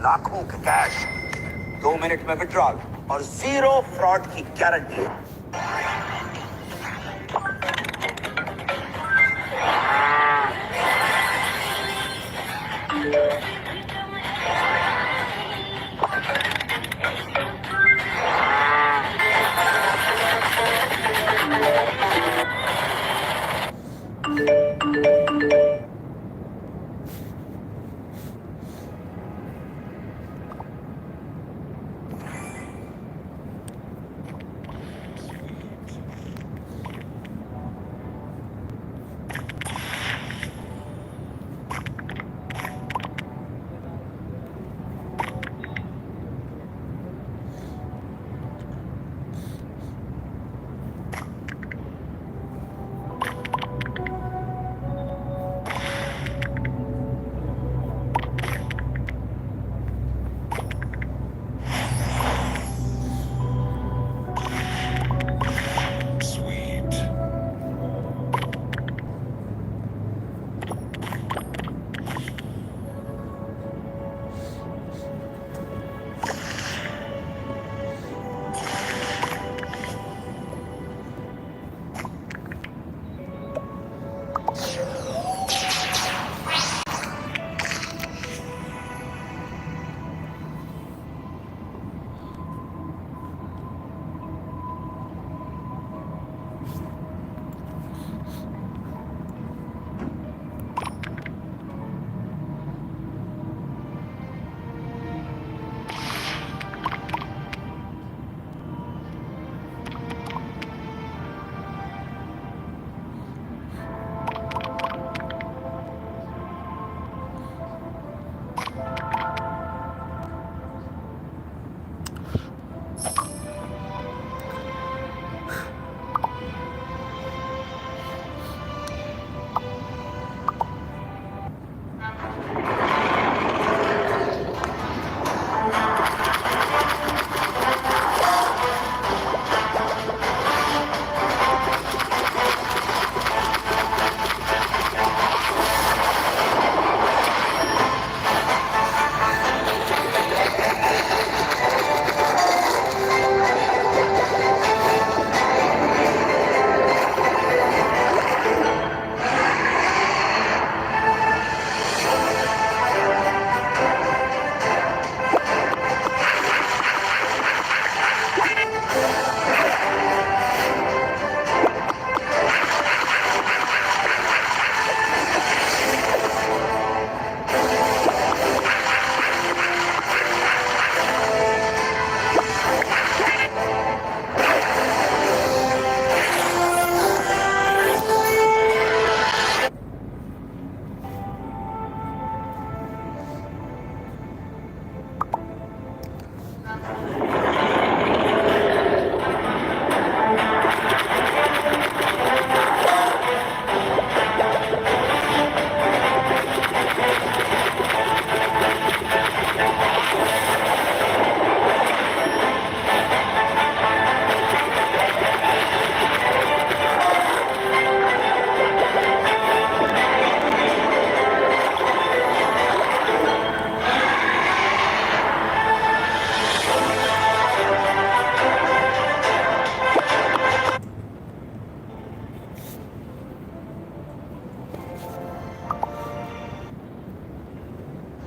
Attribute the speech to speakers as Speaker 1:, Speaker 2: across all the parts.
Speaker 1: लाखों के cash 2 minute में विड्रॉल और 0 फ्रॉड की गारंटी।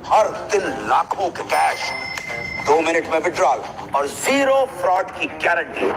Speaker 1: हर दिन लाखों के कैश 2 मिनट में विड्रॉल और 0 फ्रॉड की guarantee.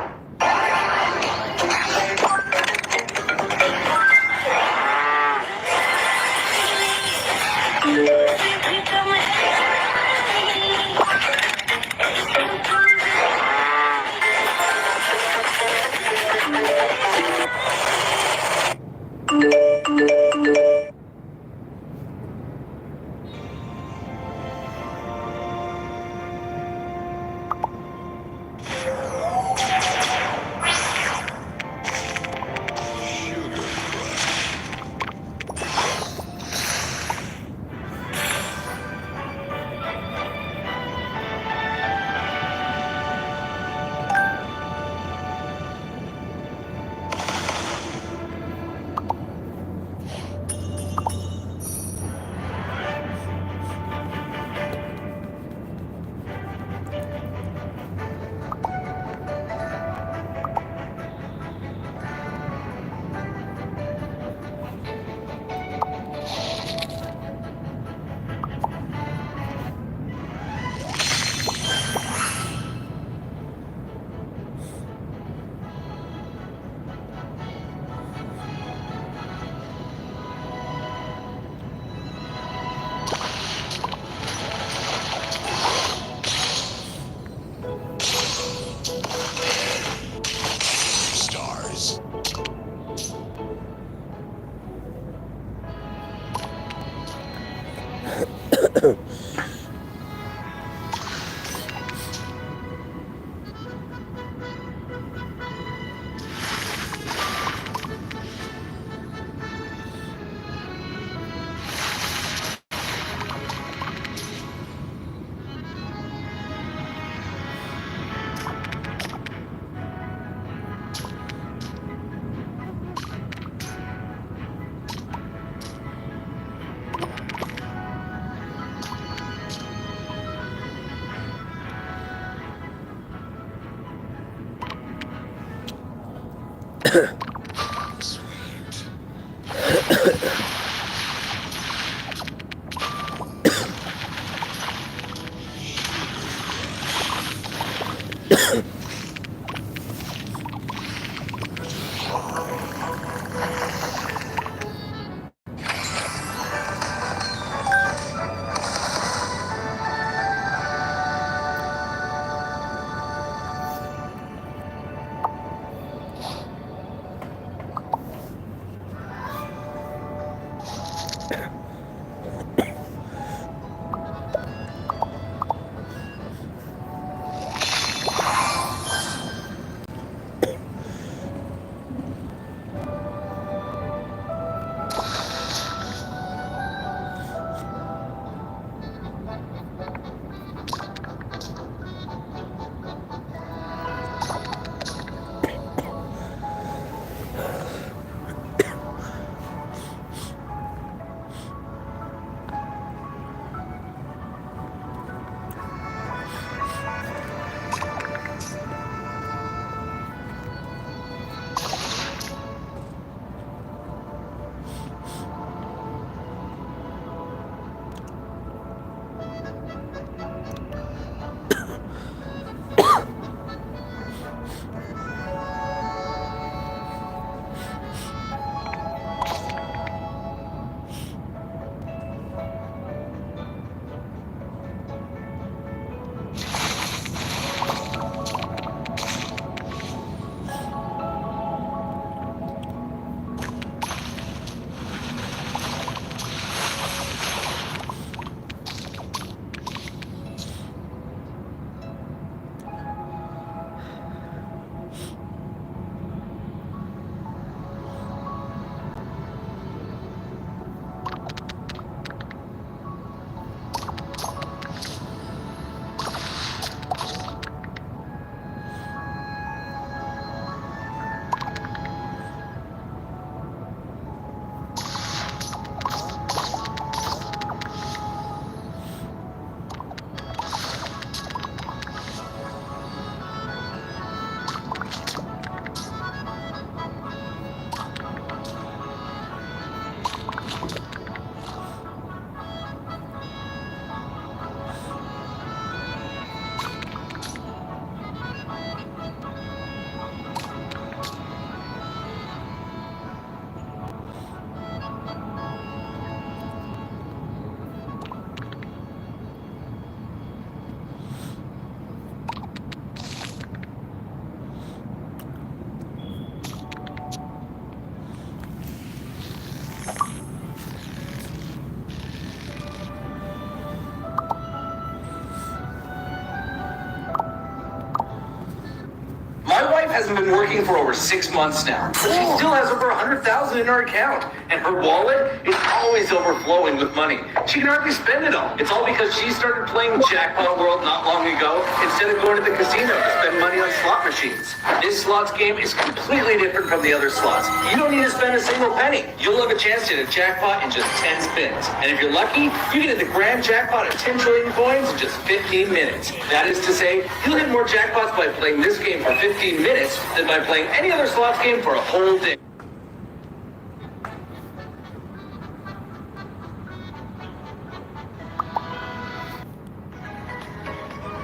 Speaker 1: My wife hasn't been working for over 6 months now, but she still has over 100,000 in her account, and her wallet is always overflowing with money. She can hardly spend it all. It's all because she started playing Jackpot World not long ago instead of going to the casino to spend money on slot machines. This slots game is completely different from the other slots. You don't need to spend a single penny. You'll have a chance to hit a jackpot in just 10 spins. And if you're lucky, you can hit the grand jackpot of 10 trillion coins in just 15 minutes. That is to say, you'll hit more jackpots by playing this game for 15 minutes than by playing any other slots game for a whole day.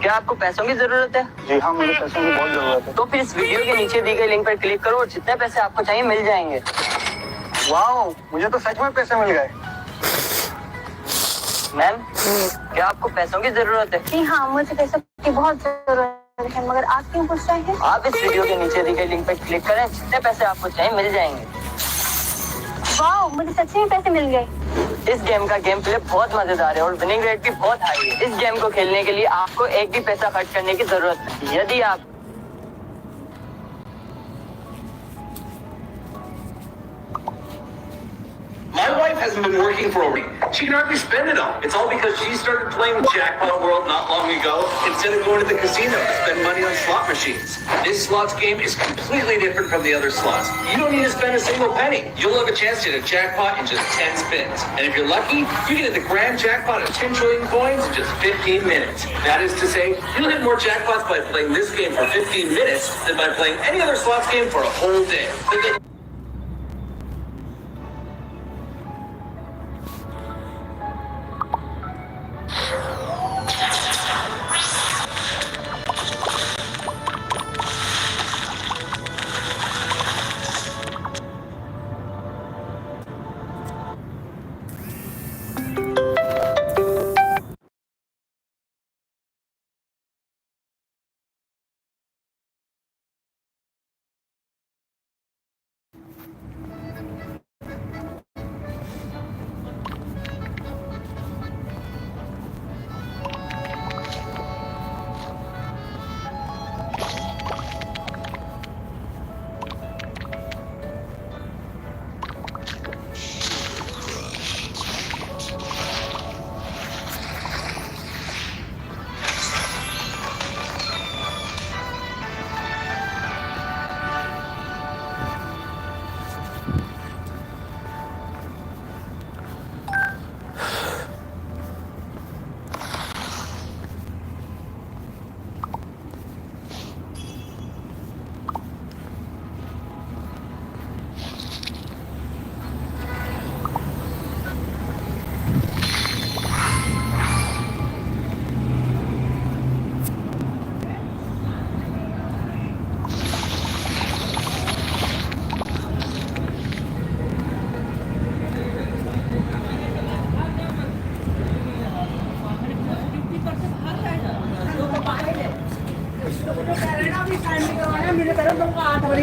Speaker 2: क्या आपको पैसों की जरूरत है?
Speaker 3: जी हाँ, मुझे पैसों की बहुत जरूरत है।
Speaker 2: तो फिर इस वीडियो के नीचे दी गई लिंक पर क्लिक करो और जितने पैसे आपको चाहिए मिल जाएंगे।
Speaker 3: वाओ, मुझे तो सच में पैसे मिल गए।
Speaker 2: मैम, क्या आपको पैसों की जरूरत है?
Speaker 4: जी हाँ, मुझे पैसों की बहुत जरूरत है, मगर आप क्यों पूछ रहे हैं?
Speaker 2: आप इस वीडियो के नीचे दी गई लिंक पर क्लिक करें, जितने पैसे आपको चाहिए मिल जाएंगे।
Speaker 4: वाओ, मुझे सच में पैसे मिल गए।
Speaker 2: इस गेम का गेम प्ले बहुत मजेदार है और विनिंग रेट भी बहुत हाई है। इस गेम को खेलने के लिए आपको एक भी पैसा खर्च करने की जरूरत नहीं। यदि आप
Speaker 1: My wife hasn't been working for over. She can hardly spend it all. It's all because she started playing Jackpot World not long ago instead of going to the casino to spend money on slot machines. This slots game is completely different from the other slots. You don't need to spend a single penny. You'll have a chance to hit a jackpot in just 10 spins. And if you're lucky, you can hit the grand jackpot of 10 trillion coins in just 15 minutes. That is to say, you'll hit more jackpots by playing this game for 15 minutes than by playing any other slots game for a whole day.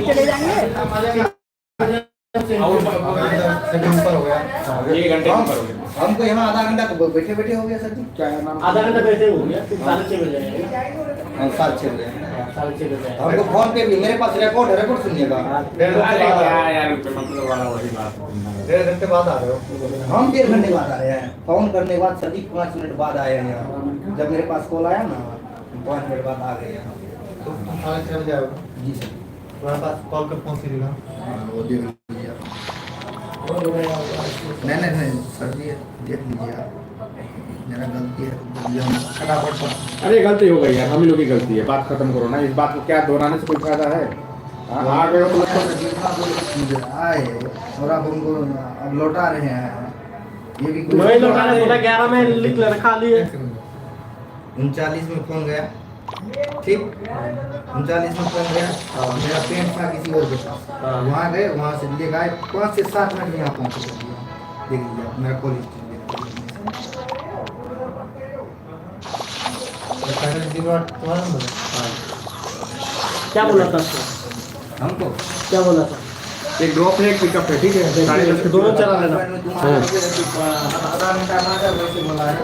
Speaker 5: चले जाएंगे।
Speaker 6: ये घंटे
Speaker 5: हमको यहाँ आधा घंटा तो बैठे बैठे हो गया सर जी।
Speaker 6: आधा घंटा बैठे हो गया, 6:30 बजे आएंगे।
Speaker 5: 6:30 बजे।
Speaker 6: 6:30 बजे
Speaker 5: हमको फोन पे भी मेरे पास रिकॉर्ड सुनिएगा।
Speaker 6: यार मतलब वाला वही बात।
Speaker 5: 1.5 घंटे बाद आ रहे हो? हम 1.5 घंटे बाद आ रहे हैं। फोन करने के बाद सर जी 5 मिनट बाद आए हैं यहाँ। जब मेरे पास कॉल आया ना 5 मिनट बाद आ गए यहाँ।
Speaker 3: तो 6:30 बजे आओगे?
Speaker 5: जी सर।
Speaker 3: तुम्हारे पास कॉल कर पहुँच ही
Speaker 5: वो देख लीजिए आप। नहीं सर जी देख लीजिए आप। मेरा गलती है फटाफट।
Speaker 6: अरे गलती हो गई यार, हम ही लोग की गलती है। बात खत्म करो ना, इस बात को क्या दोहराने से कोई फायदा है? आ गए हो
Speaker 5: आए और आप हमको अब लौटा रहे हैं। ये भी
Speaker 6: वही लौटा रहे हैं। 11 में लिख ले रखा लिए।
Speaker 5: 39 में फोन गया, ठीक 39 में फोन गया। मेरा पेंट था किसी और के पास, वहाँ गए, वहाँ से ले गए 5 से 7 मिनट में यहाँ पहुँच गए। देख लीजिए आप मेरा कॉल हिस्ट्री
Speaker 3: तुम्हारा नंबर
Speaker 6: क्या बोला था
Speaker 5: हमको
Speaker 6: क्या बोला था? एक ड्रॉप है, एक पिकअप है, ठीक है? 10:30 दोनों चला लेना।
Speaker 5: आधा घंटा ना वैसे बोला है।